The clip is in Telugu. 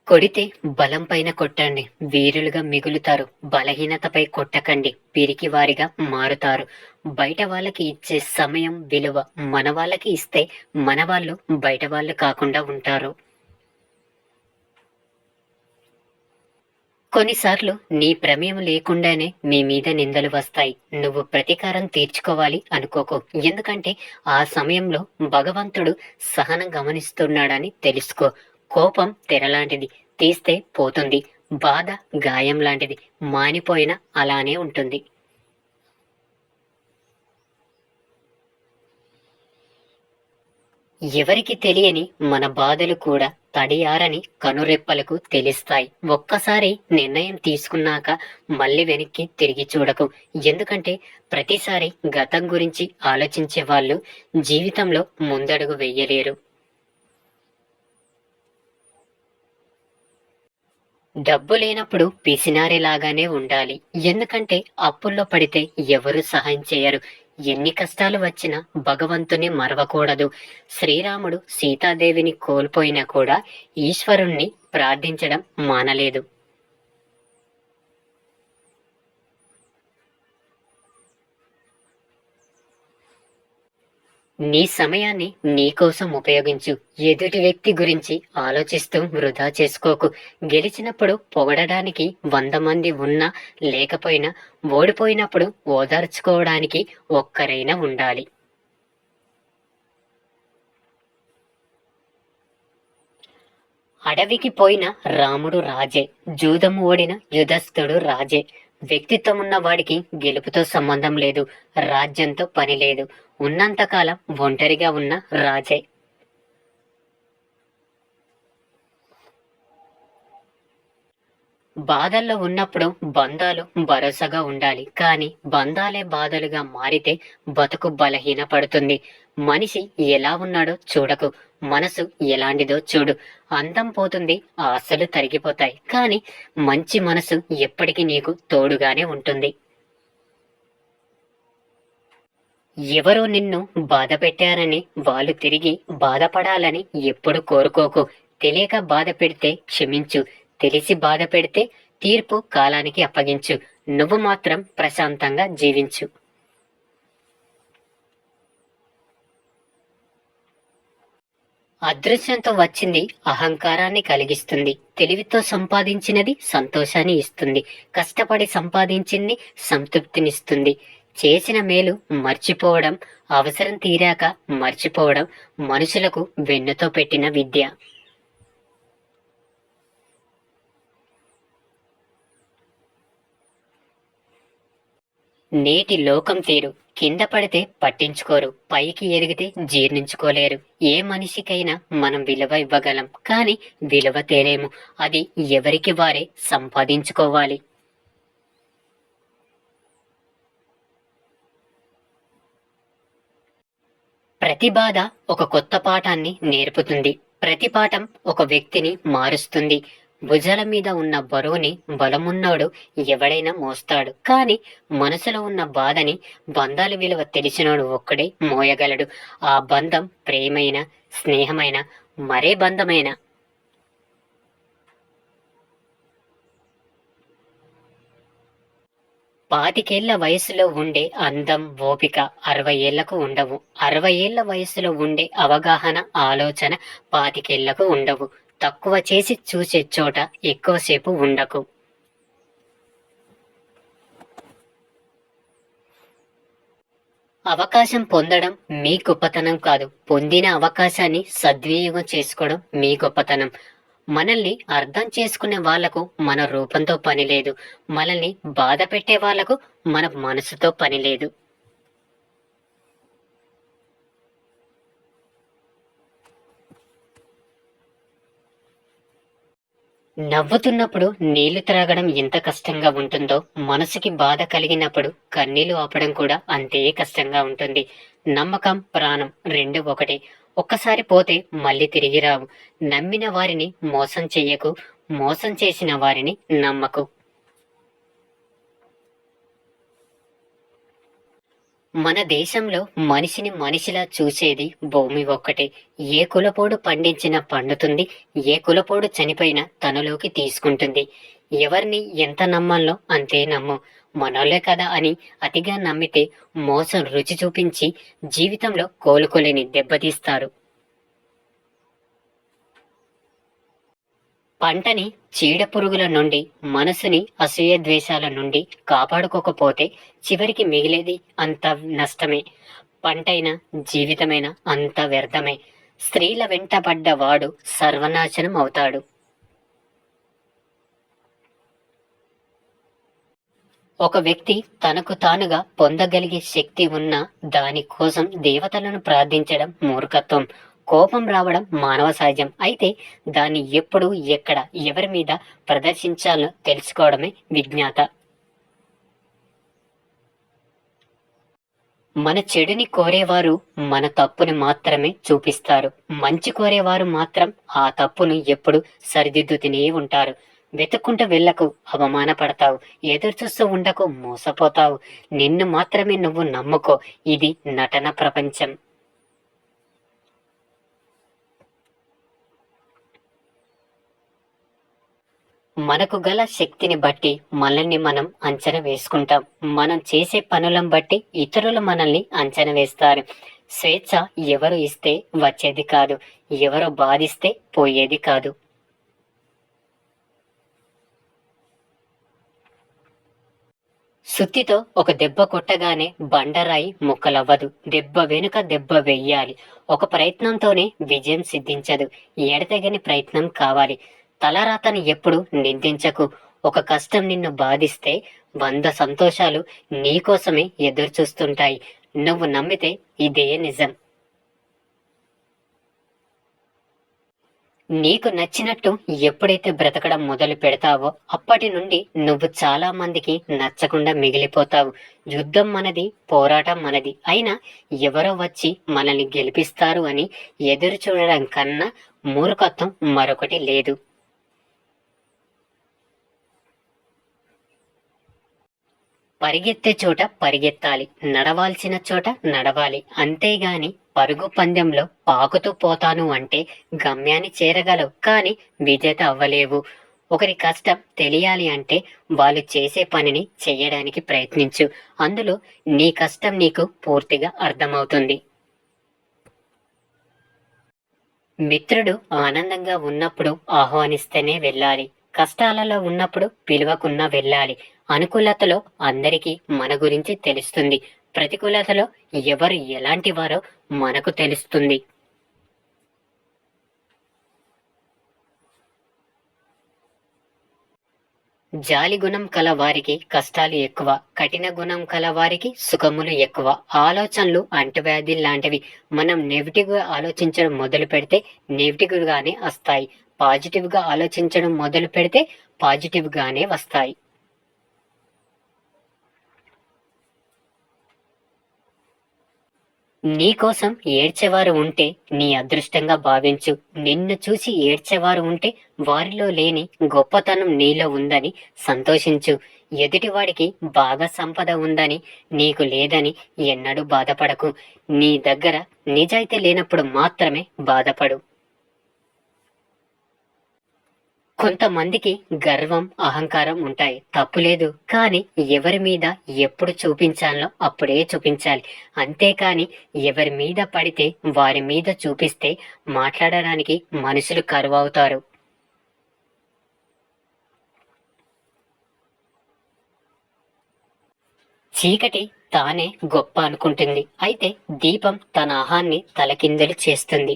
కొడితే బలం పైన కొట్టండి, వీరులుగా మిగులుతారు. బలహీనతపై కొట్టకండి, పిరికివారిగా మారుతారు. బయట వాళ్ళకి ఇచ్చే సమయం విలువ మన వాళ్ళకి ఇస్తే మన వాళ్ళు బయట వాళ్ళు కాకుండా ఉంటారు. కొన్నిసార్లు నీ ప్రమేయం లేకుండానే మీ మీద నిందలు వస్తాయి. నువ్వు ప్రతీకారం తీర్చుకోవాలి అనుకోకు. ఎందుకంటే ఆ సమయంలో భగవంతుడు సహనం గమనిస్తున్నాడని తెలుసుకో. కోపం తెరలాంటిది, తీస్తే పోతుంది. బాధ గాయం లాంటిది, మానిపోయినా అలానే ఉంటుంది. ఎవరికి తెలియని మన బాధలు కూడా తడియారని కనురెప్పలకు తెలుస్తాయి. ఒక్కసారి నిర్ణయం తీసుకున్నాక మళ్ళీ వెనక్కి తిరిగి చూడకు. ఎందుకంటే ప్రతిసారి గతం గురించి ఆలోచించే వాళ్ళు జీవితంలో ముందడుగు వెయ్యలేరు. డబ్బు లేనప్పుడు పిసినారిలాగానే ఉండాలి. ఎందుకంటే అప్పుల్లో పడితే ఎవరు సహాయం చేయరు. ఎన్ని కష్టాలు వచ్చినా భగవంతుని మరవకూడదు. శ్రీరాముడు సీతాదేవిని కోల్పోయినా కూడా ఈశ్వరుణ్ణి ప్రార్థించడం మానలేదు. నీ సమయాన్ని నీకోసం ఉపయోగించు. ఎదుటి వ్యక్తి గురించి ఆలోచిస్తూ వృధా చేసుకోకు. గెలిచినప్పుడు పొగడడానికి 100 మంది ఉన్నా లేకపోయినా, ఓడిపోయినప్పుడు ఓదార్చుకోవడానికి ఒక్కరైనా ఉండాలి. అడవికి పోయిన రాముడు రాజే, జూదం ఓడిన యుధస్థుడు రాజే. వ్యక్తిత్వం ఉన్న వాడికి గెలుపుతో సంబంధం లేదు, రాజ్యంతో పని లేదు. ఉన్నంతకాలం ఒంటరిగా ఉన్న రాజే. బాధల్లో ఉన్నప్పుడు బంధాలు భరోసాగా ఉండాలి, కానీ బంధాలే బాధలుగా మారితే బతుకు బలహీనపడుతుంది. మనిషి ఎలా ఉన్నాడో చూడకు, మనసు ఎలాంటిదో చూడు. అందం పోతుంది, ఆశలు తరిగిపోతాయి, కానీ మంచి మనసు ఎప్పటికీ నీకు తోడుగానే ఉంటుంది. ఎవరో నిన్ను బాధ పెట్టారని వాళ్ళు తిరిగి బాధపడాలని ఎప్పుడు కోరుకోకు. తెలియక బాధ పెడితే క్షమించు, తెలిసి బాధ పెడితే తీర్పు కాలానికి అప్పగించు. నువ్వు మాత్రం ప్రశాంతంగా జీవించు. అదృశ్యంతో వచ్చింది అహంకారాన్ని కలిగిస్తుంది. తెలివితో సంపాదించినది సంతోషాన్ని ఇస్తుంది. కష్టపడి సంపాదించింది సంతృప్తినిస్తుంది. చేసిన మేలు మర్చిపోవడం, అవసరం తీరాక మర్చిపోవడం మనుషులకు వెన్నుతో పెట్టిన విద్య. నేటి లోకం తీరు. కింద పడితే పట్టించుకోరు, పైకి ఎదిగితే జీర్ణించుకోలేరు. ఏ మనిషికైనా మనం విలువ ఇవ్వగలం, కానీ విలువ తేలేము. అది ఎవరికి వారే సంపాదించుకోవాలి. ప్రతి బాధ ఒక కొత్త పాఠాన్ని నేర్పుతుంది. ప్రతి పాఠం ఒక వ్యక్తిని మారుస్తుంది. భుజాల మీద ఉన్న బరువుని బలమున్నోడు ఎవడైనా మోస్తాడు, కానీ మనసులో ఉన్న బాధని బంధాల విలువ తెలిసినోడు ఒక్కడే మోయగలడు. ఆ బంధం ప్రేమైన, స్నేహమైన, మరే బంధమైన. 25 వయసులో ఉండే అందం, ఓపిక 60 ఏళ్లకు ఉండవు. 60 ఏళ్ల వయసులో ఉండే అవగాహన, ఆలోచన 25 ఉండవు. తక్కువ చేసి చూసే చోట ఎక్కువసేపు ఉండకు. అవకాశం పొందడం మీ గొప్పతనం కాదు, పొందిన అవకాశాన్ని సద్వినియోగం చేసుకోవడం మీ గొప్పతనం. మనల్ని అర్థం చేసుకునే వాళ్లకు మన రూపంతో పని లేదు. మనల్ని బాధ పెట్టే వాళ్లకు మన మనసుతో పని లేదు. నవ్వుతున్నప్పుడు నీళ్లు త్రాగడం ఎంత కష్టంగా ఉంటుందో, మనసుకి బాధ కలిగినప్పుడు కన్నీళ్లు ఆపడం కూడా అంతే కష్టంగా ఉంటుంది. నమ్మకం, ప్రాణం రెండు ఒకటే. ఒక్కసారి పోతే మళ్ళీ తిరిగి రావు. నమ్మిన వారిని మోసం చెయ్యకు, మోసం చేసిన వారిని నమ్మకు. మన దేశంలో మనిషిని మనిషిలా చూసేది భూమి ఒక్కటే. ఏ కులపోడు పండించినా పండుతుంది, ఏ కులపోడు చనిపోయినా తనలోకి తీసుకుంటుంది. ఎవరిని ఎంత నమ్మాలో అంతే నమ్ము. మనోళ్ళే కదా అని అతిగా నమ్మితే మోసం రుచి చూపించి జీవితంలో కోలుకోలేని దెబ్బతీస్తారు. పంటని చీడపురుగుల నుండి, మనసుని అసూయ ద్వేషాల నుండి కాపాడుకోకపోతే చివరికి మిగిలేది అంత నష్టమే. పంటైన జీవితమైన అంత వ్యర్థమే. స్త్రీల వెంట పడ్డవాడు సర్వనాశనం అవుతాడు. ఒక వ్యక్తి తనకు తానుగా పొందగలిగే శక్తి ఉన్న దానికోసం దేవతలను ప్రార్థించడం మూర్ఖత్వం. కోపం రావడం మానవ సహజం. అయితే దాన్ని ఎప్పుడు, ఎక్కడ, ఎవరి మీద ప్రదర్శించాలో తెలుసుకోవడమే విజ్ఞాత. మన చెడుని కోరేవారు మన తప్పుని మాత్రమే చూపిస్తారు. మంచి కోరేవారు మాత్రం ఆ తప్పును ఎప్పుడు సరిదిద్దుతూనే ఉంటారు. వెతుక్కుంటూ వెళ్ళకు, అవమానపడతావు. ఎదురు చూస్తూ ఉండకు, మోసపోతావు. నిన్ను మాత్రమే నువ్వు నమ్ముకో. ఇది నటన ప్రపంచం. మనకు గల శక్తిని బట్టి మనల్ని మనం అంచనా వేసుకుంటాం. మనం చేసే పనులను బట్టి ఇతరులు మనల్ని అంచనా వేస్తారు. స్వేచ్ఛ ఎవరు ఇస్తే వచ్చేది కాదు, ఎవరు బాధిస్తే పోయేది కాదు. సుత్తితో ఒక దెబ్బ కొట్టగానే బండరాయి ముక్కలవ్వదు. దెబ్బ వెనుక దెబ్బ వెయ్యాలి. ఒక ప్రయత్నంతోనే విజయం సిద్ధించదు. ఎడతెగని ప్రయత్నం కావాలి. తలరాతని ఎప్పుడు నిందించకు. ఒక కష్టం నిన్ను బాధిస్తే 100 సంతోషాలు నీకోసమే ఎదురుచూస్తుంటాయి. నువ్వు నమ్మితే ఇదే నిజం. నీకు నచ్చినట్టు ఎప్పుడైతే బ్రతకడం మొదలు పెడతావో అప్పటి నుండి నువ్వు చాలా మందికి నచ్చకుండా మిగిలిపోతావు. యుద్ధం మనది, పోరాటం మనది. అయినా ఎవరో వచ్చి మనల్ని గెలిపిస్తారు అని ఎదురు చూడడం కన్నా మూర్ఖత్వం మరొకటి లేదు. పరిగెత్తే చోట పరిగెత్తాలి, నడవాల్సిన చోట నడవాలి. అంతేగాని పరుగు పందెంలో పాకుతూ పోతాను అంటే గమ్యాన్ని చేరగలవు, కానీ విజేత అవ్వలేవు. ఒకరి కష్టం తెలియాలి అంటే వాళ్ళు చేసే పనిని చెయ్యడానికి ప్రయత్నించు. అందులో నీ కష్టం నీకు పూర్తిగా అర్థమవుతుంది. మిత్రుడు ఆనందంగా ఉన్నప్పుడు ఆహ్వానిస్తేనే వెళ్ళాలి. కష్టాలలో ఉన్నప్పుడు పిలువకున్నా వెళ్ళాలి. అనుకూలతలో అందరికీ మన గురించి తెలుస్తుంది. ప్రతికూలతలో ఎవరు ఎలాంటి వారో మనకు తెలుస్తుంది. జాలి గుణం కల వారికి కష్టాలు ఎక్కువ, కఠిన గుణం కల వారికి సుఖములు ఎక్కువ. ఆలోచనలు అంటువ్యాధి లాంటివి. మనం నెగిటివ్ గా ఆలోచించడం మొదలు పెడితే నెగిటివ్ గానే వస్తాయి. పాజిటివ్ గా ఆలోచించడం మొదలు పెడితే పాజిటివ్ గానే వస్తాయి. నీకోసం ఏడ్చేవారు ఉంటే నీ అదృష్టంగా భావించు. నిన్ను చూసి ఏడ్చేవారు ఉంటే వారిలో లేని గొప్పతనం నీలో ఉందని సంతోషించు. ఎదుటివాడికి బాగా సంపద ఉందని నీకు లేదని ఎన్నడూ బాధపడకు. నీ దగ్గర నిజాయితీ లేనప్పుడు మాత్రమే బాధపడు. కొంతమందికి గర్వం, అహంకారం ఉంటాయి, తప్పులేదు. కానీ ఎవరి మీద ఎప్పుడు చూపించాలో అప్పుడే చూపించాలి. అంతేకాని ఎవరి మీద పడితే వారి మీద చూపిస్తే మాట్లాడడానికి మనుషులు కరువవుతారు. చీకటి తానే గొప్ప అనుకుంటుంది. అయితే దీపం తన అహాన్ని తలకిందులు చేస్తుంది.